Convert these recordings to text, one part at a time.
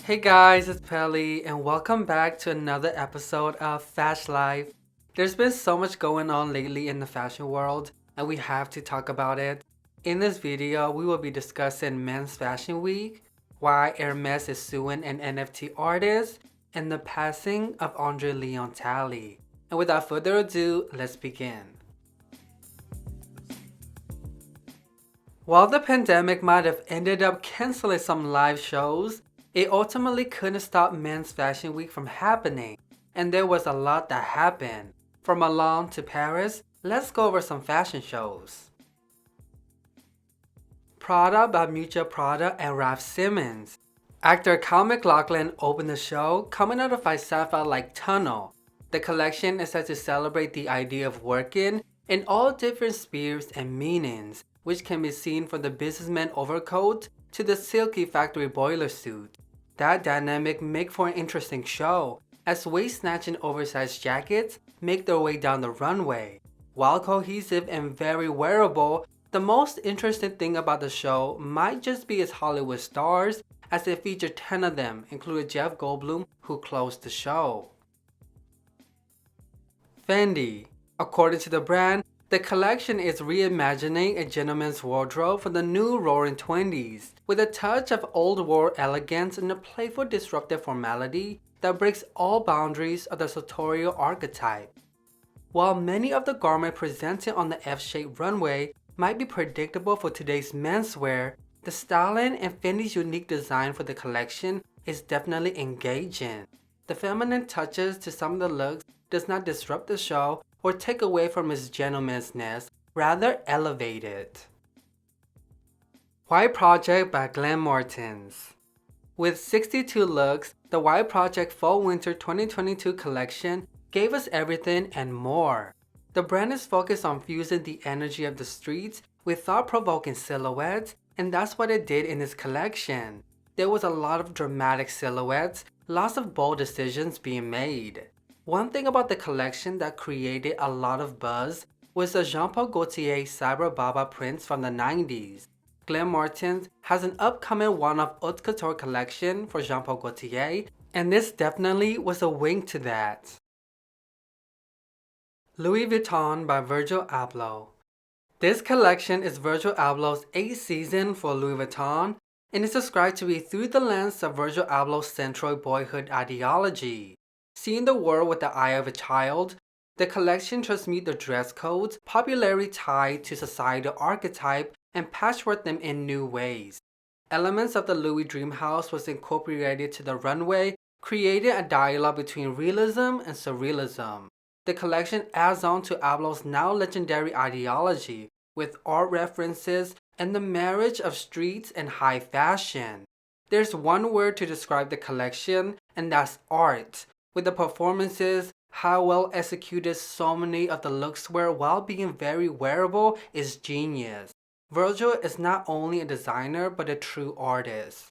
Hey guys, it's Pelly, and welcome back to another episode of Fashion Life. There's been so much going on lately in the fashion world, and we have to talk about it. In this video, we will be discussing Men's Fashion Week, why Hermès is suing an NFT artist, and the passing of André Leon Talley. And without further ado, let's begin. While the pandemic might have ended up canceling some live shows, it ultimately couldn't stop Men's Fashion Week from happening, and there was a lot that happened. From Milan to Paris, let's go over some fashion shows. Prada by Miuccia Prada and Raf Simons. Actor Kyle MacLachlan opened the show, coming out of a sci-fi-like tunnel. The collection is said to celebrate the idea of working in all different spheres and meanings, which can be seen from the businessman overcoat to the silky factory boiler suit. That dynamic make for an interesting show, as waist-snatching oversized jackets make their way down the runway. While cohesive and very wearable, the most interesting thing about the show might just be its Hollywood stars, as it featured 10 of them, including Jeff Goldblum, who closed the show. Fendi. According to the brand, the collection is reimagining a gentleman's wardrobe for the new roaring 20s, with a touch of old world elegance and a playful disruptive formality that breaks all boundaries of the sartorial archetype. While many of the garments presented on the F-shaped runway might be predictable for today's menswear, the styling and Fendi's unique design for the collection is definitely engaging. The feminine touches to some of the looks does not disrupt the show or take away from its gentlemanliness, rather elevate it. White Project by Glenn Martens. With 62 looks, the White Project Fall-Winter 2022 collection gave us everything and more. The brand is focused on fusing the energy of the streets with thought-provoking silhouettes, and that's what it did in this collection. There was a lot of dramatic silhouettes, lots of bold decisions being made. One thing about the collection that created a lot of buzz was the Jean-Paul Gaultier Cyber Baba prints from the 90s. Glenn Martens has an upcoming one-off haute couture collection for Jean-Paul Gaultier, and this definitely was a wink to that. Louis Vuitton by Virgil Abloh. This collection is Virgil Abloh's 8th season for Louis Vuitton, and is described to be through the lens of Virgil Abloh's central boyhood ideology. Seeing the world with the eye of a child, the collection transmutes the dress codes popularly tied to societal archetype and patchwork them in new ways. Elements of the Louis dream house was incorporated to the runway, creating a dialogue between realism and surrealism. The collection adds on to Abloh's now legendary ideology, with art references and the marriage of streets and high fashion. There's one word to describe the collection, and that's art. With the performances, how well executed so many of the looks were while being very wearable is genius. Virgil is not only a designer but a true artist.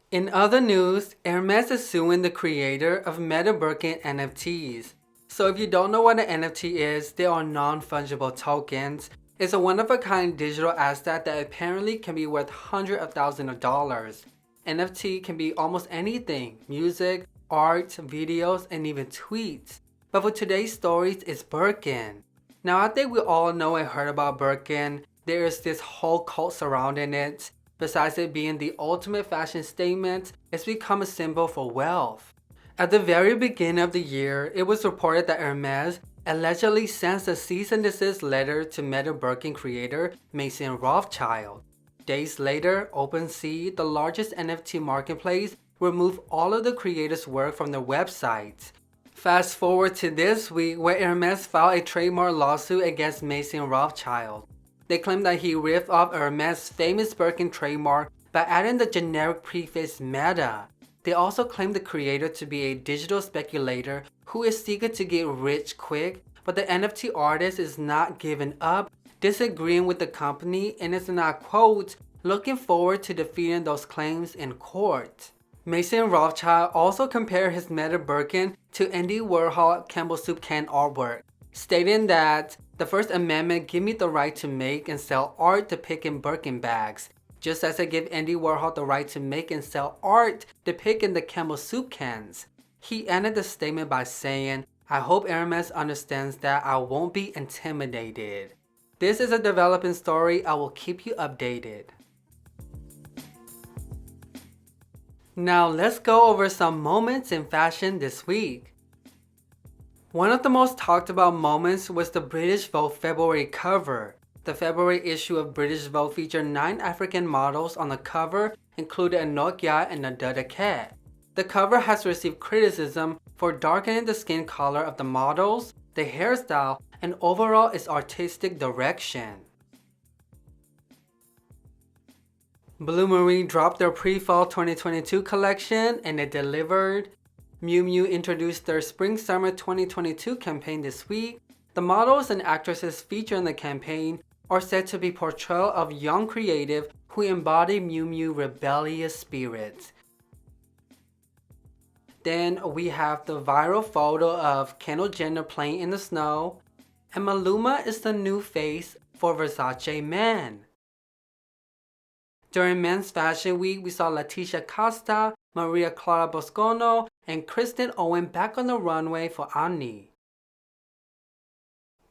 In other news, Hermès is suing the creator of MetaBirkin NFTs. So if you don't know what an NFT is, they are non-fungible tokens. It's a one-of-a-kind digital asset that apparently can be worth hundreds of thousands of dollars. NFT can be almost anything: music, art, videos, and even tweets. But for today's stories, it's Birkin. Now I think we all know and heard about Birkin. There is this whole cult surrounding it. Besides it being the ultimate fashion statement, it's become a symbol for wealth. At the very beginning of the year, it was reported that Hermès allegedly sent a cease and desist letter to MetaBirkin creator Mason Rothschild. Days later, OpenSea, the largest NFT marketplace, removed all of the creators' work from their website. Fast forward to this week, where Hermès filed a trademark lawsuit against Mason Rothschild. They claim that he ripped off Hermès' famous Birkin trademark by adding the generic prefix Meta. They also claim the creator to be a digital speculator who is seeking to get rich quick, but the NFT artist is not giving up, disagreeing with the company, and is not, quote, looking forward to defeating those claims in court. Mason Rothschild also compared his MetaBirkin to Andy Warhol Campbell Soup can artwork, stating that the First Amendment give me the right to make and sell art depicting Birkin bags. just as it gave Andy Warhol the right to make and sell art depicting the Campbell soup cans. He ended the statement by saying, "I hope Hermès understands that I won't be intimidated. This is a developing story. I will keep you updated." Now let's go over some moments in fashion this week. One of the most talked about moments was the British Vogue February cover. The February issue of British Vogue featured 9 African models on the cover, including a Nokia and a Dada cat. The cover has received criticism for darkening the skin color of the models, the hairstyle, and overall its artistic direction. Blue Marine dropped their pre-fall 2022 collection and it delivered. Miu Miu introduced their Spring-Summer 2022 campaign this week. The models and actresses featured in the campaign are said to be portrayal of young creative who embody Miu Miu rebellious spirits. Then we have the viral photo of Kendall Jenner playing in the snow, and Maluma is the new face for Versace Men. During Men's Fashion Week, we saw Leticia Costa, Maria Clara Boscono, and Kristen Owen back on the runway for Annie.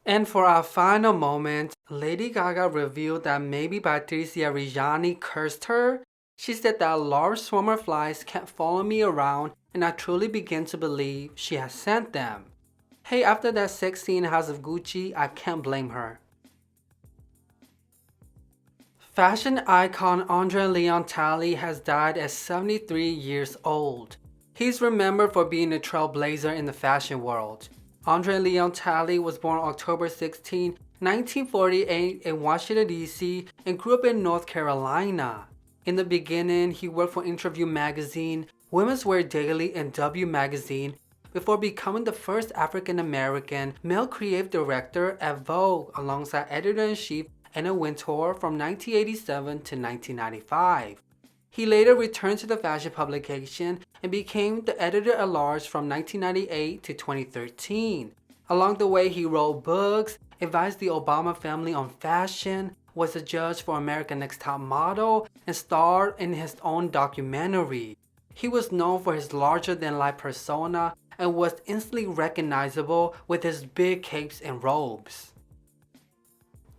And for our final moment, Lady Gaga revealed that maybe Patrizia Reggiani cursed her. She said that large swarm of flies kept following me around and I truly begin to believe she has sent them. Hey, after that sex scene in House of Gucci, I can't blame her. Fashion icon André Leon Talley has died at 73 years old. He's remembered for being a trailblazer in the fashion world. André Leon Talley was born October 16, 1948 in Washington, D.C. and grew up in North Carolina. In the beginning, he worked for Interview Magazine, Women's Wear Daily, and W Magazine before becoming the first African-American male creative director at Vogue alongside editor-in-chief Anna Wintour from 1987 to 1995. He later returned to the fashion publication and became the editor-at-large from 1998 to 2013. Along the way, he wrote books, advised the Obama family on fashion, was a judge for America's Next Top Model, and starred in his own documentary. He was known for his larger-than-life persona and was instantly recognizable with his big capes and robes.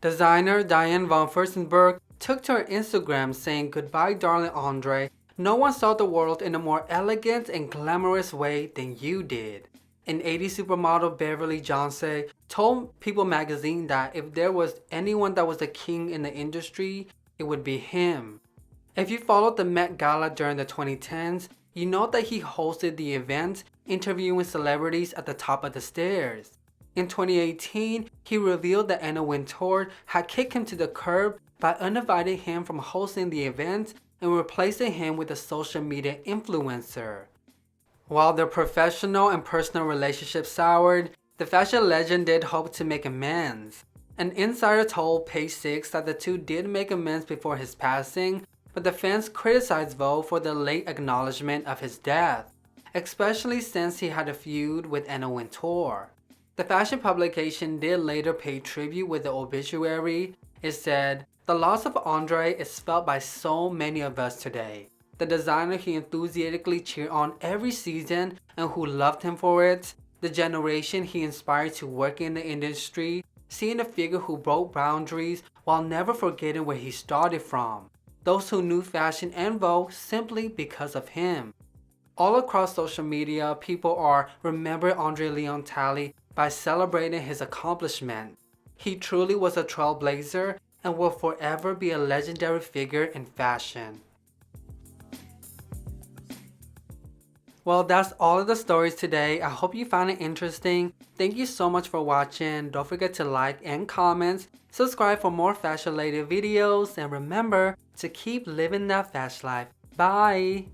Designer Diane von Furstenberg took to her Instagram saying, "Goodbye darling Andre, no one saw the world in a more elegant and glamorous way than you did." An 80s supermodel Beverly Johnson told People magazine that if there was anyone that was a king in the industry, it would be him. If you followed the Met Gala during the 2010s, you know that he hosted the event, interviewing celebrities at the top of the stairs. In 2018, he revealed that Anna Wintour had kicked him to the curb by uninviting him from hosting the event and replacing him with a social media influencer. While their professional and personal relationship soured, the fashion legend did hope to make amends. An insider told Page 6 that the two did make amends before his passing, but the fans criticized Vogue for the late acknowledgement of his death, especially since he had a feud with Anna Wintour. The fashion publication did later pay tribute with the obituary. It said, "The loss of Andre is felt by so many of us today. The designer he enthusiastically cheered on every season and who loved him for it, the generation he inspired to work in the industry, seeing a figure who broke boundaries while never forgetting where he started from, those who knew fashion and Vogue simply because of him." All across social media, people are remembering André Leon Talley by celebrating his accomplishment. He truly was a trailblazer and will forever be a legendary figure in fashion. Well, that's all of the stories today. I hope you found it interesting. Thank you so much for watching. Don't forget to like and comment, subscribe for more fashion related videos, and remember to keep living that fashion life. Bye!